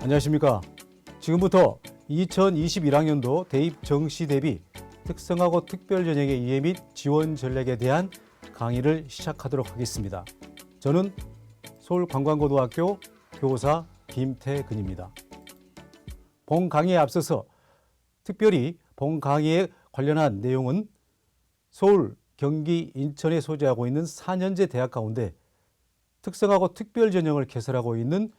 안녕하십니까. 지금부터 2021학년도 대입 정시 대비 특성화고 특별전형의 이해 및 지원 전략에 대한 강의를 시작하도록 하겠습니다. 저는 서울관광고등학교 교사 김태근입니다. 본 강의에 앞서서 특별히 본 강의에 관련한 내용은 서울, 경기, 인천에 소재하고 있는 4년제 대학 가운데 특성화고 특별전형을 개설하고 있는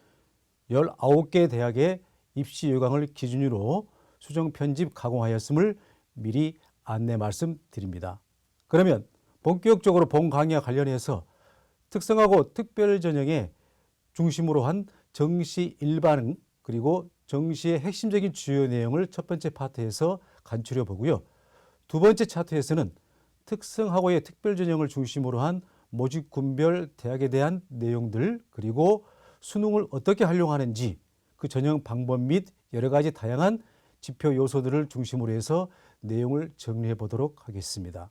19개 대학의 입시 요강을 기준으로 수정 편집 가공하였음을 미리 안내 말씀드립니다. 그러면 본격적으로 본 강의와 관련해서 특성화고 특별전형의 중심으로 한 정시 일반응 그리고 정시의 핵심적인 주요 내용을 첫 번째 파트에서 간추려 보고요. 두 번째 차트에서는 특성화고의 특별전형을 중심으로 한 모집군별 대학에 대한 내용들 그리고 수능을 어떻게 활용하는지 그 전형 방법 및 여러 가지 다양한 지표 요소들을 중심으로 해서 내용을 정리해 보도록 하겠습니다.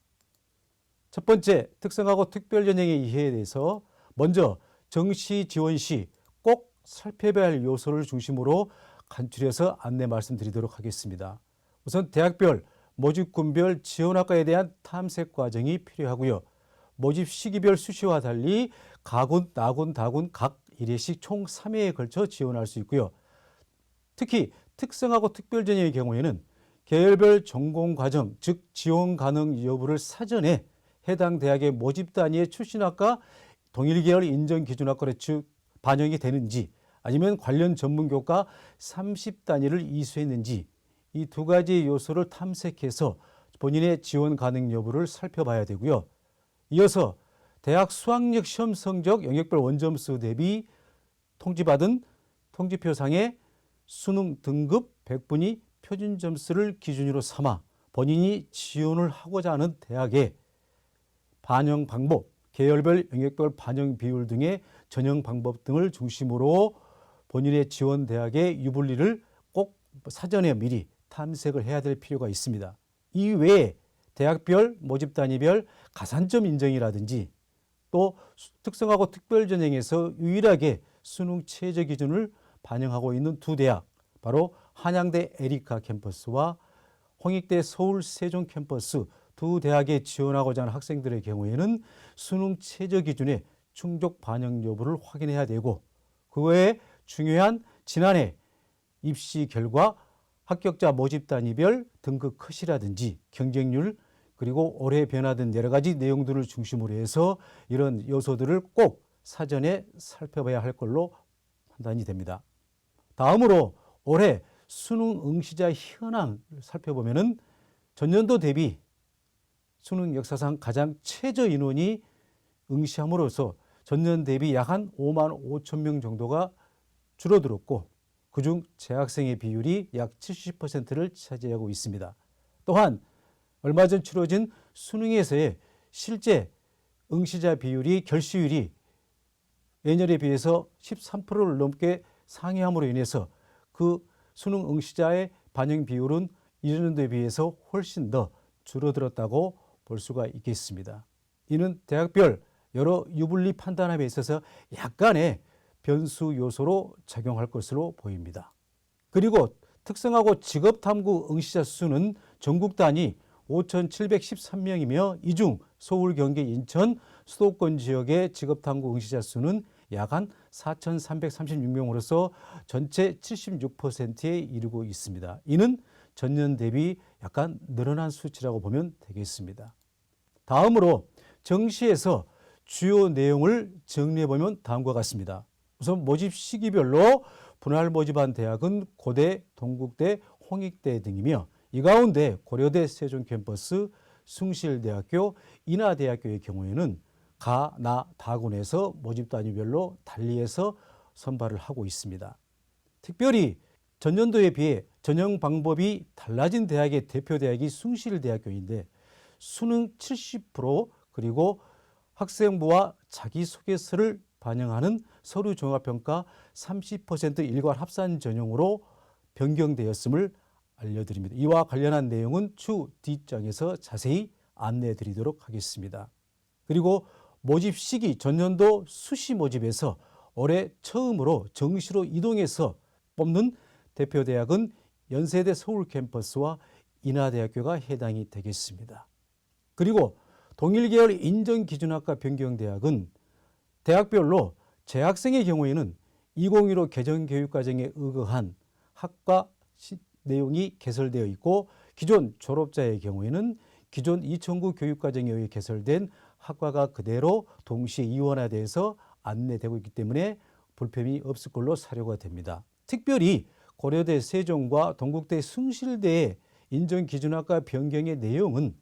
첫 번째, 특성화고 특별전형의 이해에 대해서 먼저 정시 지원 시 꼭 살펴봐야 할 요소를 중심으로 간추려서 안내 말씀드리도록 하겠습니다. 우선 대학별, 모집군별 지원학과에 대한 탐색 과정이 필요하고요. 모집 시기별 수시와 달리 가군, 나군, 다군 각 1회씩 총 3회에 걸쳐 지원할 수 있고요. 특히 특성화고 특별전형의 경우에는 계열별 전공과정, 즉 지원 가능 여부를 사전에 해당 대학의 모집 단위의 출신학과 동일계열 인정기준학과로 반영이 되는지 아니면 관련 전문교과 30단위를 이수했는지 이 두 가지 요소를 탐색해서 본인의 지원 가능 여부를 살펴봐야 되고요. 이어서 대학 수학력 시험 성적 영역별 원점수 대비 통지받은 통지표상의 수능 등급 100분위 표준 점수를 기준으로 삼아 본인이 지원을 하고자 하는 대학의 반영 방법, 계열별 영역별 반영 비율 등의 전형 방법 등을 중심으로 본인의 지원 대학의 유불리를 꼭 사전에 미리 탐색을 해야 될 필요가 있습니다. 이 외에 대학별, 모집 단위별 가산점 인정이라든지 또 특성화고 특별전형에서 유일하게 수능 최저 기준을 반영하고 있는 두 대학, 바로 한양대 에리카 캠퍼스와 홍익대 서울 세종 캠퍼스 두 대학에 지원하고자 하는 학생들의 경우에는 수능 최저 기준의 충족 반영 여부를 확인해야 되고 그 외에 중요한 지난해 입시 결과 합격자 모집 단위별 등급 컷이라든지 경쟁률 그리고 올해 변화된 여러 가지 내용들을 중심으로 해서 이런 요소들을 꼭 사전에 살펴봐야 할 걸로 판단이 됩니다. 다음으로 올해 수능 응시자 현황을 살펴보면은 전년도 대비 수능 역사상 가장 최저 인원이 응시함으로써 전년 대비 약 한 5만 5천 명 정도가 줄어들었고 그중 재학생의 비율이 약 70%를 차지하고 있습니다. 또한 얼마 전 치러진 수능에서의 실제 응시자 비율이 결시율이 예년에 비해서 13%를 넘게 상회함으로 인해서 그 수능 응시자의 반영 비율은 이전년도에 비해서 훨씬 더 줄어들었다고 볼 수가 있겠습니다. 이는 대학별 여러 유불리 판단함에 있어서 약간의 변수 요소로 작용할 것으로 보입니다. 그리고 특성화고 직업탐구 응시자 수는 전국 단위 5,713명이며 이 중 서울, 경기, 인천, 수도권 지역의 직업탐구 응시자 수는 약 한 4,336명으로서 전체 76%에 이르고 있습니다. 이는 전년 대비 약간 늘어난 수치라고 보면 되겠습니다. 다음으로 정시에서 주요 내용을 정리해보면 다음과 같습니다. 우선 모집 시기별로 분할 모집한 대학은 고대, 동국대, 홍익대 등이며 이 가운데 고려대 세종 캠퍼스, 숭실대학교, 인하대학교의 경우에는 가, 나, 다군에서 모집 단위별로 달리해서 선발을 하고 있습니다. 특별히 전년도에 비해 전형 방법이 달라진 대학의 대표 대학이 숭실대학교인데 수능 70% 그리고 학생부와 자기소개서를 반영하는 서류 종합평가 30% 일괄 합산 전형으로 변경되었음을 알려드립니다. 이와 관련한 내용은 추 뒷장에서 자세히 안내해 드리도록 하겠습니다. 그리고 모집 시기 전년도 수시 모집에서 올해 처음으로 정시로 이동해서 뽑는 대표 대학은 연세대 서울 캠퍼스와 인하대학교가 해당이 되겠습니다. 그리고 동일계열 인정기준학과 변경대학은 대학별로 재학생의 경우에는 2015 개정교육과정에 의거한 학과 내용이 개설되어 있고, 기존 졸업자의 경우에는 기존 2009 교육과정에 의해 개설된 학과가 그대로 동시에 이원화돼서 안내되고 있기 때문에 불편이 없을 걸로 사료가 됩니다. 특별히 고려대 세종과 동국대 숭실대의 인정기준학과 변경의 내용은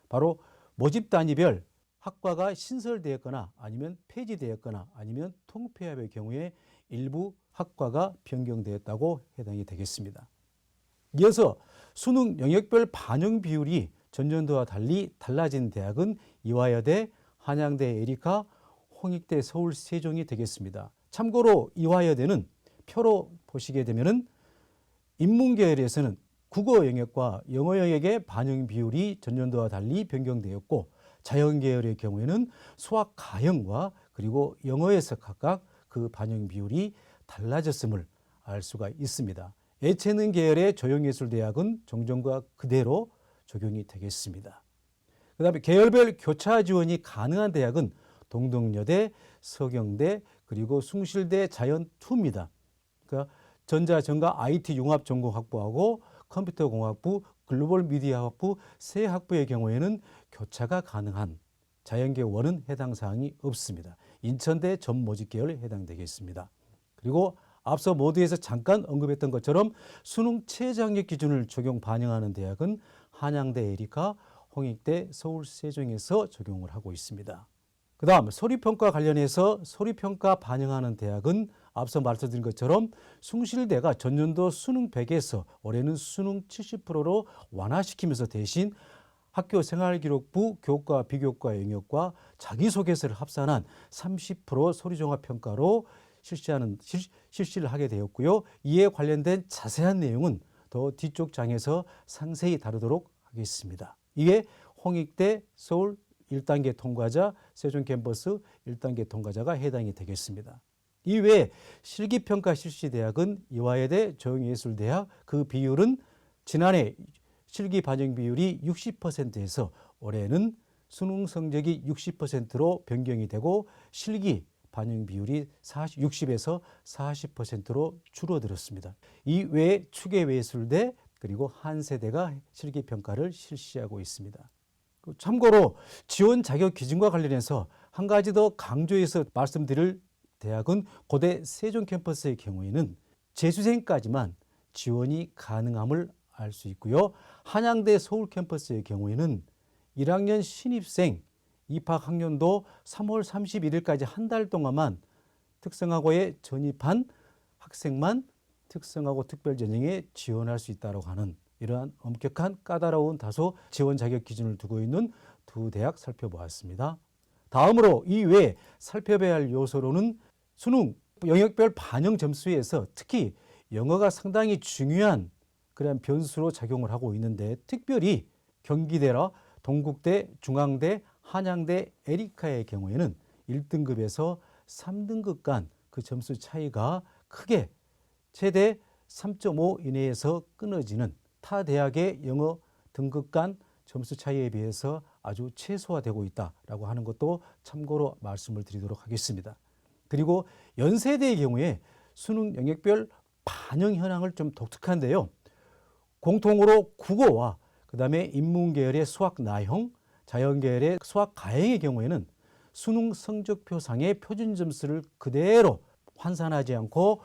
바로 모집 단위별 학과가 신설되었거나 아니면 폐지되었거나 아니면 통폐합의 경우에 일부 학과가 변경되었다고 해당이 되겠습니다. 이어서 수능 영역별 반영 비율이 전년도와 달리 달라진 대학은 이화여대, 한양대 에리카, 홍익대 서울 세종이 되겠습니다. 참고로 이화여대는 표로 보시게 되면은 인문계열에서는 국어 영역과 영어 영역의 반영 비율이 전년도와 달리 변경되었고, 자연계열의 경우에는 수학 가형과 그리고 영어에서 각각 그 반영 비율이 달라졌음을 알 수가 있습니다. 예체능 계열의 조형예술대학은 정정과 그대로 적용이 되겠습니다. 그 다음에 계열별 교차 지원이 가능한 대학은 동덕여대, 서경대, 그리고 숭실대 자연2입니다. 그러니까 전자전과 IT 융합전공학부하고 컴퓨터공학부, 글로벌 미디어학부 세 학부의 경우에는 교차가 가능한 자연계열은 해당 사항이 없습니다. 인천대 전모집계열에 해당되겠습니다. 그리고 앞서 모두에서 잠깐 언급했던 것처럼 수능 최저학력 기준을 적용 반영하는 대학은 한양대 에리카, 홍익대 서울 세종에서 적용을 하고 있습니다. 그 다음 서류평가 관련해서 서류평가 반영하는 대학은 앞서 말씀드린 것처럼 숭실대가 전년도 수능 100에서 올해는 수능 70%로 완화시키면서 대신 학교 생활기록부 교과 비교과 영역과 자기소개서를 합산한 30% 서류종합평가로 실시를 하게 되었고요. 이에 관련된 자세한 내용은 더 뒤쪽 장에서 상세히 다루도록 하겠습니다. 이에 홍익대 서울 1단계 통과자, 세종 캠퍼스 1단계 통과자가 해당이 되겠습니다. 이외에 실기평가 실시대학은 이화여대, 조형예술대학, 그 비율은 지난해 실기 반영 비율이 60%에서 올해는 수능 성적이 60%로 변경이 되고 실기 반영 비율이 60에서 40%로 줄어들었습니다. 이외에 추계예술대 그리고 한세대가 실기평가를 실시하고 있습니다. 참고로 지원 자격 기준과 관련해서 한 가지 더 강조해서 말씀드릴 대학은 고대 세종 캠퍼스의 경우에는 재수생까지만 지원이 가능함을 알 수 있고요. 한양대 서울 캠퍼스의 경우에는 1학년 신입생 입학 학년도 3월 31일까지 한 달 동안만 특성화고에 전입한 학생만 특성화고 특별전형에 지원할 수 있다고 하는 이러한 엄격한 까다로운 다소 지원 자격 기준을 두고 있는 두 대학 살펴보았습니다. 다음으로 이 외에 살펴봐야 할 요소로는 수능 영역별 반영 점수에서 특히 영어가 상당히 중요한 그런 변수로 작용을 하고 있는데, 특별히 경기대라 동국대, 중앙대, 한양대, 에리카의 경우에는 1등급에서 3등급 간 그 점수 차이가 크게 최대 3.5 이내에서 끊어지는 타 대학의 영어 등급 간 점수 차이에 비해서 아주 최소화되고 있다라고 하는 것도 참고로 말씀을 드리도록 하겠습니다. 그리고 연세대의 경우에 수능 영역별 반영 현황을 좀 독특한데요. 공통으로 국어와 그 다음에 인문계열의 수학 나형, 자연계열의 수학 가형의 경우에는 수능 성적표상의 표준 점수를 그대로 환산하지 않고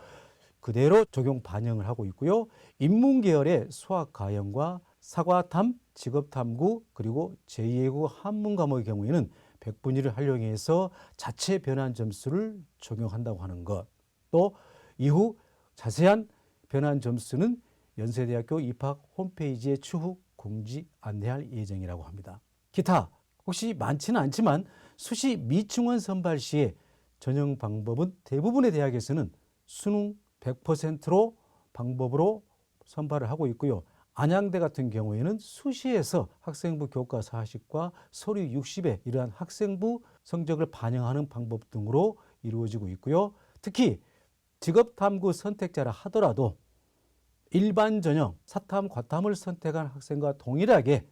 그대로 적용 반영을 하고 있고요. 인문계열의 수학 가형과 사과탐, 직업탐구, 그리고 제2외국어 한문 과목의 경우에는 100분위를 활용해서 자체 변환 점수를 적용한다고 하는 것. 또 이후 자세한 변환 점수는 연세대학교 입학 홈페이지에 추후 공지 안내할 예정이라고 합니다. 기타 혹시 많지는 않지만 수시 미충원 선발 시에 전형 방법은 대부분의 대학에서는 수능 100%로 방법으로 선발을 하고 있고요. 안양대 같은 경우에는 수시에서 학생부 교과 40과 서류 60의 이러한 학생부 성적을 반영하는 방법 등으로 이루어지고 있고요. 특히 직업탐구 선택자라 하더라도 일반 전형, 사탐, 과탐을 선택한 학생과 동일하게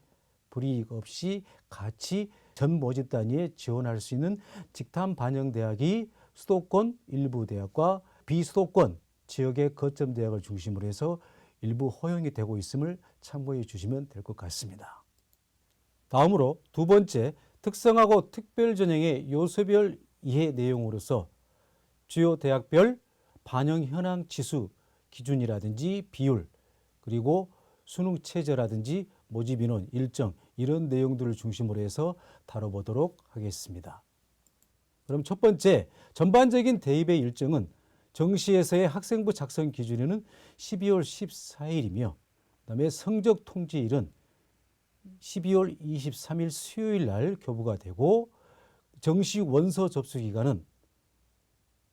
불이익 없이 같이 전 모집 단위에 지원할 수 있는 직탐 반영 대학이 수도권 일부 대학과 비수도권 지역의 거점 대학을 중심으로 해서 일부 허용이 되고 있음을 참고해 주시면 될 것 같습니다. 다음으로 두 번째, 특성화고 특별 전형의 요소별 이해 내용으로서 주요 대학별 반영 현황 지수 기준이라든지 비율, 그리고 수능 체제라든지 모집 인원 일정, 이런 내용들을 중심으로 해서 다뤄보도록 하겠습니다. 그럼 첫 번째, 전반적인 대입의 일정은 정시에서의 학생부 작성 기준일은 12월 14일이며 그다음에 성적 통지일은 12월 23일 수요일 날 교부가 되고, 정시 원서 접수 기간은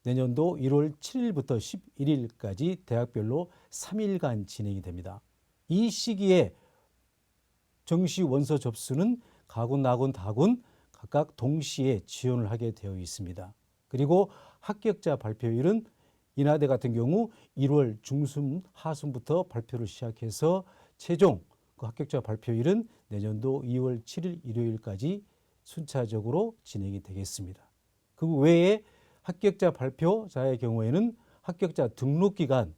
내년도 1월 7일부터 11일까지 대학별로 3일간 진행이 됩니다. 이 시기에 정시 원서 접수는 가군, 나군, 다군 각각 동시에 지원을 하게 되어 있습니다. 그리고 합격자 발표일은 인하대 같은 경우 1월 중순, 하순부터 발표를 시작해서 최종 그 합격자 발표일은 내년도 2월 7일 일요일까지 순차적으로 진행이 되겠습니다. 그 외에 합격자 발표자의 경우에는 합격자 등록 기간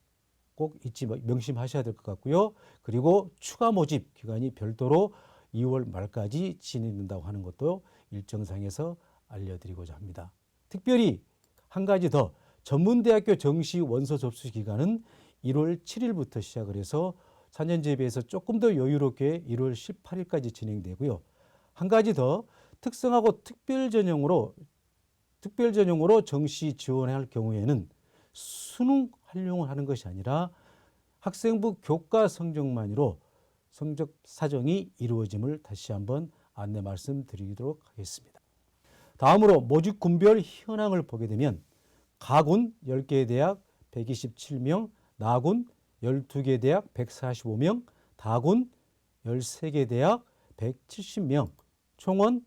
꼭 잊지 명심하셔야 될 것 같고요. 그리고 추가 모집 기간이 별도로 2월 말까지 진행된다고 하는 것도 일정상에서 알려드리고자 합니다. 특별히 한 가지 더, 전문대학교 정시 원서 접수 기간은 1월 7일부터 시작을 해서 4년제에 비해서 조금 더 여유롭게 1월 18일까지 진행되고요. 한 가지 더, 특성화고 특별 전형으로 정시 지원할 경우에는 수능 활용을 하는 것이 아니라 학생부 교과 성적만으로 성적 사정이 이루어짐을 다시 한번 안내 말씀드리도록 하겠습니다. 다음으로 모집 군별 현황을 보게 되면 가군 10개 대학 127명, 나군 12개 대학 145명, 다군 13개 대학 170명, 총원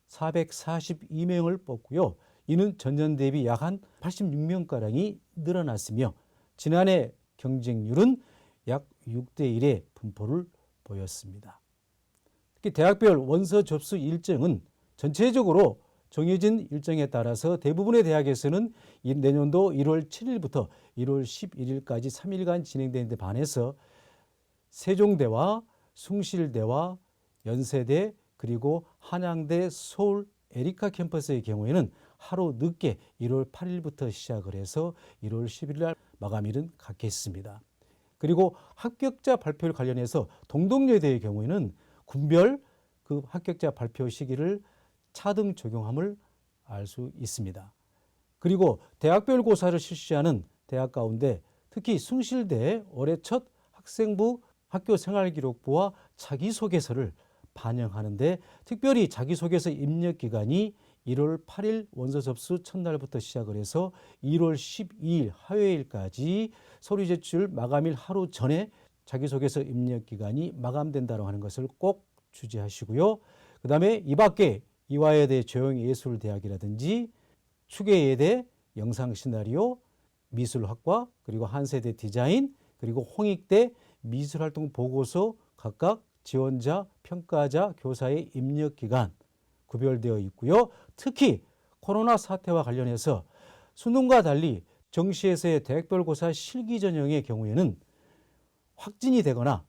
442명을 뽑고요. 이는 전년 대비 약 한 86명가량이 늘어났으며 지난해 경쟁률은 약 6대1의 분포를 보였습니다. 특히 대학별 원서 접수 일정은 전체적으로 정해진 일정에 따라서 대부분의 대학에서는 내년도 1월 7일부터 1월 11일까지 3일간 진행되는 데 반해서 세종대와 숭실대와 연세대 그리고 한양대 서울 에리카 캠퍼스의 경우에는 하루 늦게 1월 8일부터 시작을 해서 1월 10일 날 마감일은 갖겠습니다. 그리고 합격자 발표를 관련해서 동덕여대의 경우에는 군별 그 합격자 발표 시기를 차등 적용함을 알 수 있습니다. 그리고 대학별 고사를 실시하는 대학 가운데 특히 숭실대 올해 첫 학생부 학교생활기록부와 자기소개서를 반영하는데 특별히 자기소개서 입력기간이 1월 8일 원서 접수 첫날부터 시작을 해서 1월 12일 화요일까지 서류 제출 마감일 하루 전에 자기소개서 입력기간이 마감된다고 하는 것을 꼭 주의하시고요. 그 다음에 이 밖에 이화여대 조형예술대학이라든지 추계예대 영상시나리오 미술학과 그리고 한세대 디자인 그리고 홍익대 미술활동 보고서 각각 지원자, 평가자, 교사의 입력기간 구별되어 있고요. 특히 코로나 사태와 관련해서 수능과 달리 정시에서의 대학별 고사 실기 전형의 경우에는 확진이 되거나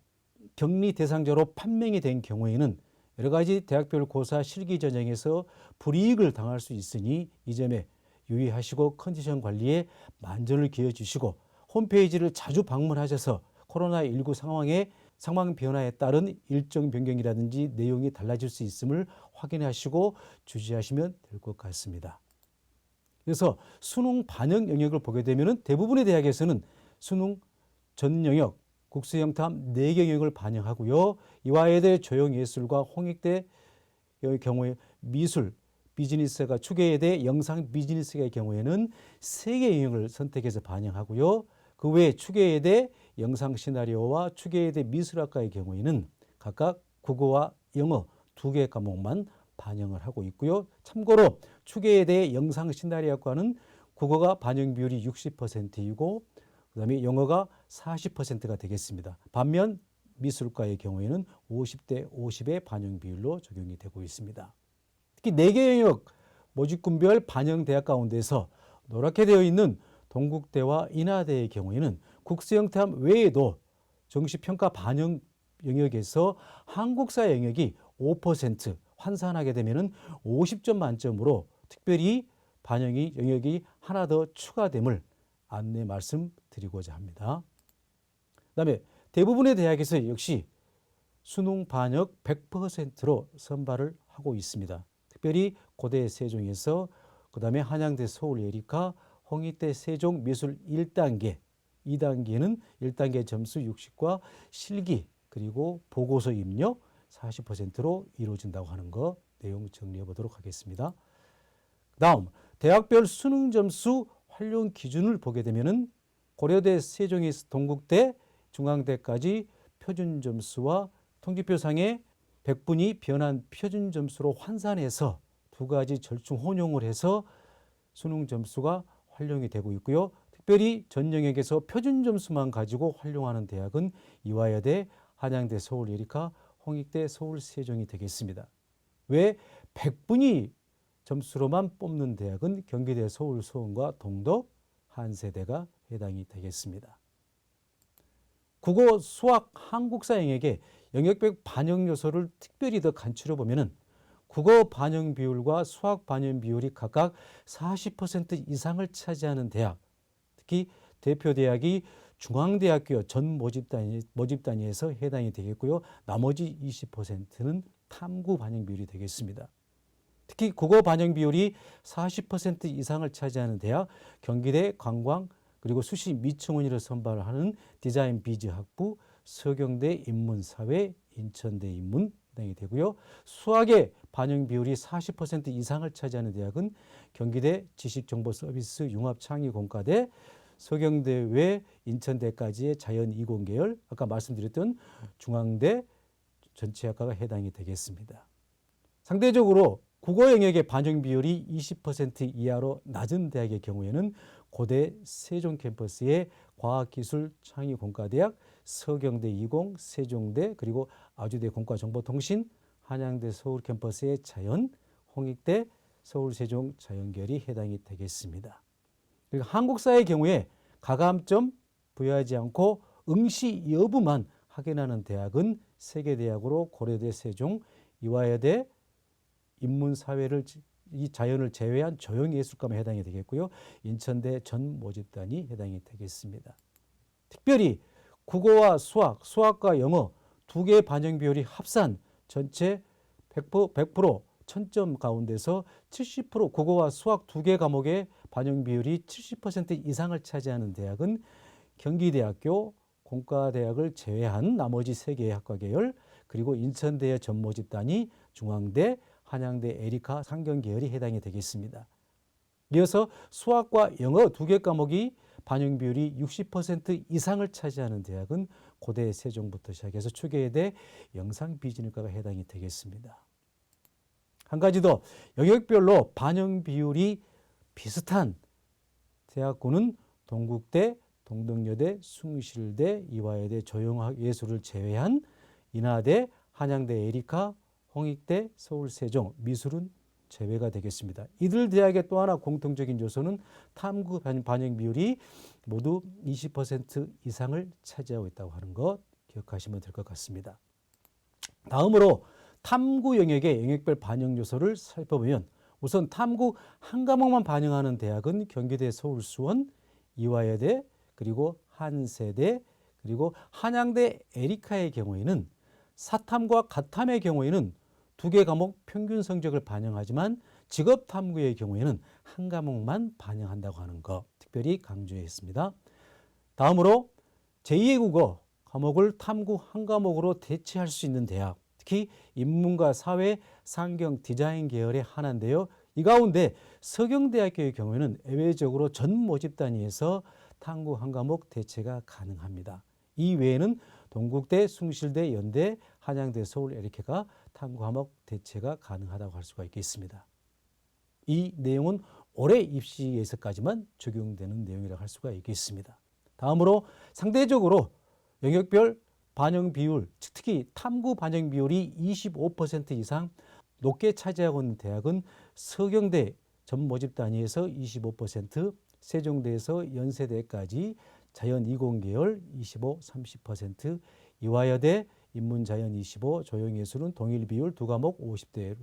격리 대상자로 판명이 된 경우에는 여러 가지 대학별 고사 실기 전형에서 불이익을 당할 수 있으니 이 점에 유의하시고 컨디션 관리에 만전을 기해 주시고 홈페이지를 자주 방문하셔서 코로나19 상황 변화에 따른 일정 변경이라든지 내용이 달라질 수 있음을 확인하시고 주시하시면 될 것 같습니다. 그래서 수능 반영 영역을 보게 되면 대부분의 대학에서는 수능 전 영역, 국수영탐 4개 영역을 반영하고요. 이화여대 조형예술과 홍익대의 경우에 미술, 비즈니스가 추계예대 영상 비즈니스의 경우에는 3개 영역을 선택해서 반영하고요. 그 외에 추계예대 영상시나리오와 추계예대 미술학과의 경우에는 각각 국어와 영어 2개 과목만 반영을 하고 있고요. 참고로 추계예대 영상시나리오학과는 국어가 반영 비율이 60%이고 그다음에 영어가 40%가 되겠습니다. 반면 미술과의 경우에는 50대 50의 반영 비율로 적용이 되고 있습니다. 특히 4개 영역 모집군별 반영 대학 가운데서 노랗게 되어 있는 동국대와 인하대의 경우에는 국수영탐 외에도 정시평가 반영 영역에서 한국사 영역이 5% 환산하게 되면 50점 만점으로 특별히 반영이 영역이 하나 더 추가됨을 안내 말씀드리고자 합니다. 그다음에 대부분의 대학에서 역시 수능 반역 100%로 선발을 하고 있습니다. 특별히 고대 세종에서 그다음에 한양대 서울 예리카, 홍익대 세종 미술 1단계, 2단계는 1단계 점수 60과 실기 그리고 보고서 입력 40%로 이루어진다고 하는 거 내용 정리해 보도록 하겠습니다. 다음 대학별 수능 점수 활용 기준을 보게 되면은 고려대, 세종에서 동국대, 중앙대까지 표준 점수와 통지표상의 100분위 변환 표준 점수로 환산해서 두 가지 절충 혼용을 해서 수능 점수가 활용이 되고 있고요. 특별히 전 영역에서 표준 점수만 가지고 활용하는 대학은 이화여대, 한양대 서울 예리카, 홍익대 서울 세종이 되겠습니다. 왜 100분위 점수로만 뽑는 대학은 경기대 서울 수원과 동덕, 한세대가 해당이 되겠습니다. 국어, 수학, 한국사 영역의 영역별 반영 요소를 특별히 더 간추려 보면은 국어 반영 비율과 수학 반영 비율이 각각 40% 이상을 차지하는 대학, 특히 대표 대학이 중앙대학교 전 모집 단위에서 해당이 되겠고요. 나머지 20%는 탐구 반영 비율이 되겠습니다. 특히 국어 반영 비율이 40% 이상을 차지하는 대학, 경기대 관광 그리고 수시 미청원위를 선발하는 디자인 비즈 학부, 서경대 인문사회, 인천대 인문 해당이 되고요. 수학의 반영 비율이 40% 이상을 차지하는 대학은 경기대 지식정보서비스 융합창의공과대, 서경대 외 인천대까지의 자연 이공계열, 아까 말씀드렸던 중앙대 전체학과가 해당이 되겠습니다. 상대적으로 국어 영역의 반영 비율이 20% 이하로 낮은 대학의 경우에는 고대 세종 캠퍼스의 과학기술창의공과대학, 서경대 이공, 세종대 그리고 아주대 공과정보통신, 한양대 서울 캠퍼스의 자연, 홍익대 서울 세종 자연계열이 해당이 되겠습니다. 그리고 한국사의 경우에 가감점 부여하지 않고 응시 여부만 확인하는 대학은 세계대학으로 고려대 세종, 이화여대 인문사회를 이 자연을 제외한 조형예술과만 해당이 되겠고요. 인천대 전 모집단이 해당이 되겠습니다. 특별히 국어와 수학, 수학과 영어 두 개의 반영 비율이 합산 전체 100% 1000점 가운데서 70% 국어와 수학 두 개 과목의 반영 비율이 70% 이상을 차지하는 대학은 경기대학교, 공과대학을 제외한 나머지 세 개의 학과 계열, 그리고 인천대의 전모집단이 중앙대, 한양대 에리카 상경계열이 해당이 되겠습니다. 이어서 수학과 영어 두 개 과목이 반영 비율이 60% 이상을 차지하는 대학은 고대 세종부터 시작해서 추계대 영상비진학과가 해당이 되겠습니다. 한 가지 더 영역별로 반영 비율이 비슷한 대학군은 동국대, 동덕여대, 숭실대, 이화여대 조형예술을 제외한 인하대, 한양대 에리카, 홍익대, 서울세종, 미술은 제외가 되겠습니다. 이들 대학의 또 하나 공통적인 요소는 탐구 반영 비율이 모두 20% 이상을 차지하고 있다고 하는 것 기억하시면 될 것 같습니다. 다음으로 탐구 영역의 영역별 반영 요소를 살펴보면 우선 탐구 한 과목만 반영하는 대학은 경기대 서울수원, 이화여대, 그리고 한세대, 그리고 한양대 에리카의 경우에는 사탐과 가탐의 경우에는 두 개 과목 평균 성적을 반영하지만 직업탐구의 경우에는 한 과목만 반영한다고 하는 것 특별히 강조했습니다. 다음으로 제2의 국어 과목을 탐구 한 과목으로 대체할 수 있는 대학, 특히 인문과 사회, 상경, 디자인 계열의 하나인데요. 이 가운데 서경대학교의 경우에는 예외적으로 전 모집 단위에서 탐구 한 과목 대체가 가능합니다. 이 외에는 동국대, 숭실대, 연대, 한양대, 서울, 에리카가 탐구 과목 대체가 가능하다고 할 수가 있겠습니다. 이 내용은 올해 입시에서까지만 적용되는 내용이라고 할 수가 있겠습니다. 다음으로 상대적으로 영역별 반영 비율, 특히 탐구 반영 비율이 25% 이상 높게 차지하고 있는 대학은 서경대 전 모집 단위에서 25%, 세종대에서 연세대까지 자연 이공계열 25, 30%, 이화여대 인문자연 25, 조형예술은 동일 비율 두 과목 50대로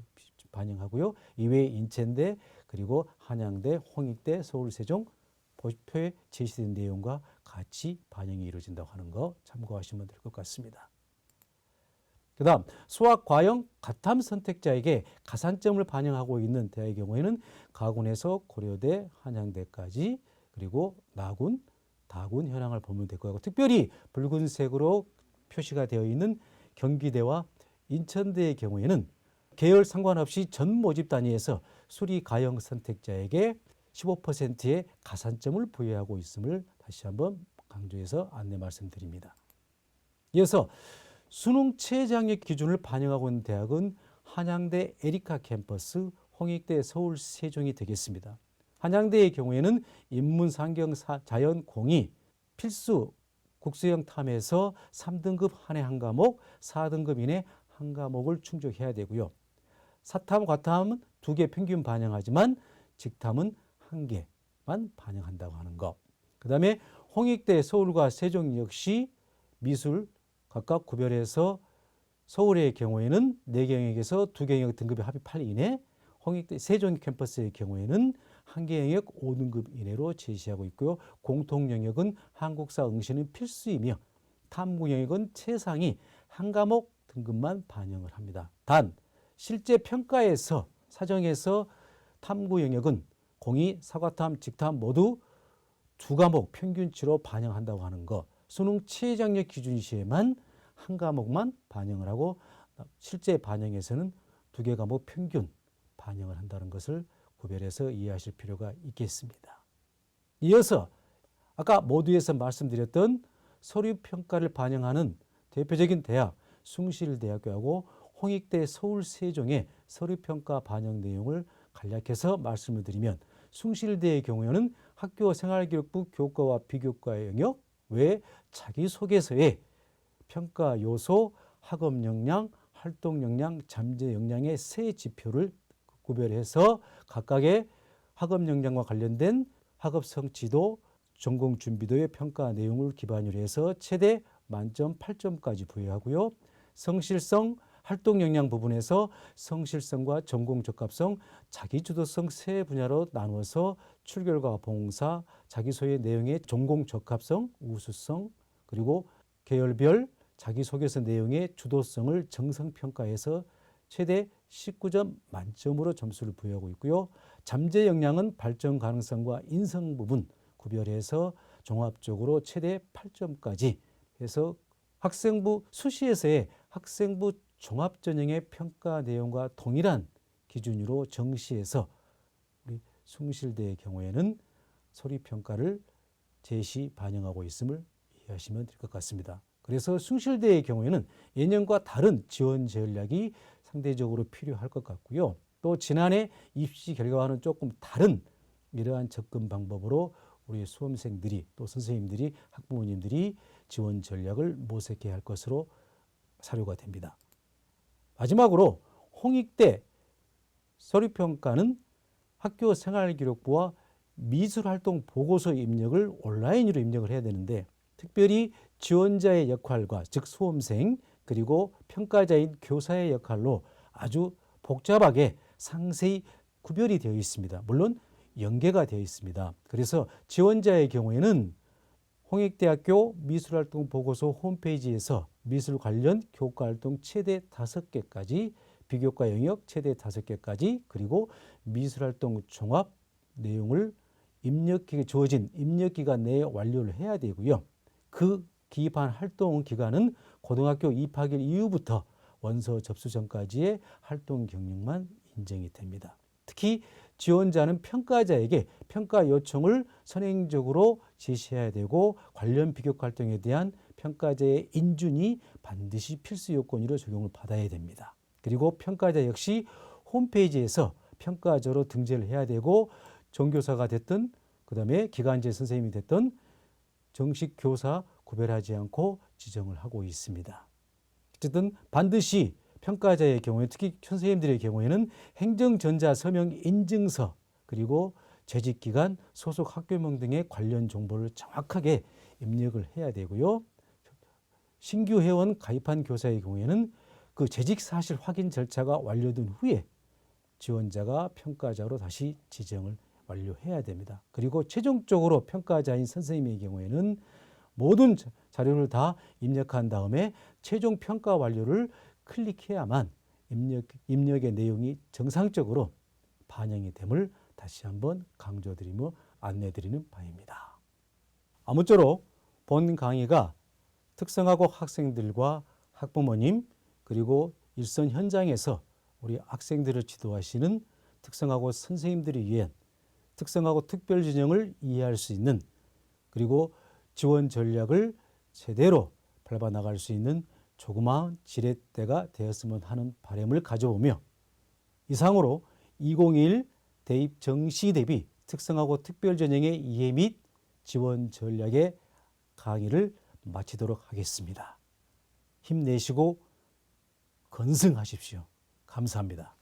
반영하고요. 이외에 인천대 그리고 한양대, 홍익대, 서울세종 보표에 제시된 내용과 같이 반영이 이루어진다고 하는 거 참고하시면 될 것 같습니다. 그 다음 수학 과형 가탐 선택자에게 가산점을 반영하고 있는 대학의 경우에는 가군에서 고려대, 한양대까지 그리고 나군, 다군 현황을 보면 될 거고 특별히 붉은색으로 표시가 되어 있는 경기대와 인천대의 경우에는 계열 상관없이 전 모집 단위에서 수리 가형 선택자에게 15%의 가산점을 부여하고 있음을 다시 한번 강조해서 안내 말씀드립니다. 이어서 수능 최저학력 기준을 반영하고 있는 대학은 한양대 에리카 캠퍼스, 홍익대 서울 세종이 되겠습니다. 한양대의 경우에는 인문, 상경, 자연, 공이 필수 국수형 탐에서 3등급 한 해 한 과목, 4등급 이내 한 과목을 충족해야 되고요. 사탐, 과탐은 2개 평균 반영하지만 직탐은 1개만 반영한다고 하는 것. 그 다음에 홍익대, 서울과 세종 역시 미술 각각 구별해서 서울의 경우에는 4개 영역에서 2개 영역 등급이 합의 8 이내, 홍익대, 세종 캠퍼스의 경우에는 1개 영역 5등급 이내로 제시하고 있고요. 공통 영역은 한국사 응시는 필수이며 탐구 영역은 최상위 한 과목 등급만 반영을 합니다. 단 실제 평가에서 사정에서 탐구 영역은 공이, 사과탐, 직탐 모두 2과목 평균치로 반영한다고 하는 것. 수능 최저학력 기준 시에만 한 과목만 반영을 하고 실제 반영에서는 2개 과목 평균 반영을 한다는 것을 구별해서 이해하실 필요가 있겠습니다. 이어서 아까 모두에서 말씀드렸던 서류평가를 반영하는 대표적인 대학 숭실대학교하고 홍익대 서울세종의 서류평가 반영 내용을 간략해서 말씀을 드리면 숭실대의 경우에는 학교 생활기록부 교과와 비교과 영역 외에 자기소개서에 평가 요소, 학업 역량, 활동 역량, 잠재 역량의 세 지표를 구별해서 각각의 학업 역량과 관련된 학업성 지도, 전공 준비도의 평가 내용을 기반으로 해서 최대 만점 8점까지 부여하고요. 성실성, 활동 역량 부분에서 성실성과 전공 적합성, 자기주도성 세 분야로 나누어서 출결과 봉사, 자기소개 내용의 전공 적합성, 우수성, 그리고 계열별 자기소개서 내용의 주도성을 정성평가해서 최대 19점 만점으로 점수를 부여하고 있고요. 잠재 역량은 발전 가능성과 인성 부분 구별해서 종합적으로 최대 8점까지 해서 학생부 수시에서의 학생부 종합전형의 평가 내용과 동일한 기준으로 정시해서 우리 숭실대의 경우에는 서류평가를 제시 반영하고 있음을 이해하시면 될 것 같습니다. 그래서 숭실대의 경우에는 예년과 다른 지원 전략이 상대적으로 필요할 것 같고요. 또 지난해 입시 결과와는 조금 다른 이러한 접근 방법으로 우리 수험생들이 또 선생님들이 학부모님들이 지원 전략을 모색해야 할 것으로 사료가 됩니다. 마지막으로 홍익대 서류평가는 학교 생활기록부와 미술활동 보고서 입력을 온라인으로 입력을 해야 되는데 특별히 지원자의 역할과 즉 수험생 그리고 평가자인 교사의 역할로 아주 복잡하게 상세히 구별이 되어 있습니다. 물론 연계가 되어 있습니다. 그래서 지원자의 경우에는 홍익대학교 미술활동 보고서 홈페이지에서 미술 관련 교과활동 최대 5개까지 비교과 영역 최대 5개까지 그리고 미술활동 종합 내용을 주어진 입력기간 내에 완료를 해야 되고요. 그 기입한 활동 기간은 고등학교 입학일 이후부터 원서 접수 전까지의 활동 경력만 인정이 됩니다. 특히 지원자는 평가자에게 평가 요청을 선행적으로 제시해야 되고 관련 비교과 활동에 대한 평가자의 인준이 반드시 필수 요건으로 적용을 받아야 됩니다. 그리고 평가자 역시 홈페이지에서 평가자로 등재를 해야 되고 종교사가 됐든 그다음에 기간제 선생님이 됐든 정식 교사 구별하지 않고 지정을 하고 있습니다. 어쨌든 반드시 평가자의 경우에 특히 선생님들의 경우에는 행정전자 서명 인증서 그리고 재직기간, 소속 학교명 등의 관련 정보를 정확하게 입력을 해야 되고요. 신규 회원 가입한 교사의 경우에는 그 재직 사실 확인 절차가 완료된 후에 지원자가 평가자로 다시 지정을 완료해야 됩니다. 그리고 최종적으로 평가자인 선생님의 경우에는 모든 자료를 다 입력한 다음에 최종 평가 완료를 클릭해야만 입력의 내용이 정상적으로 반영이 됨을 다시 한번 강조드리며 안내드리는 바입니다. 아무쪼록 본 강의가 특성화고 학생들과 학부모님 그리고 일선 현장에서 우리 학생들을 지도하시는 특성화고 선생님들이 위한 특성화고 특별전형을 이해할 수 있는 그리고 지원 전략을 제대로 밟아 나갈 수 있는 조그마한 지렛대가 되었으면 하는 바람을 가져오며 이상으로 2021 대입 정시 대비 특성화고 특별전형의 이해 및 지원 전략의 강의를 마치도록 하겠습니다. 힘내시고 건승하십시오. 감사합니다.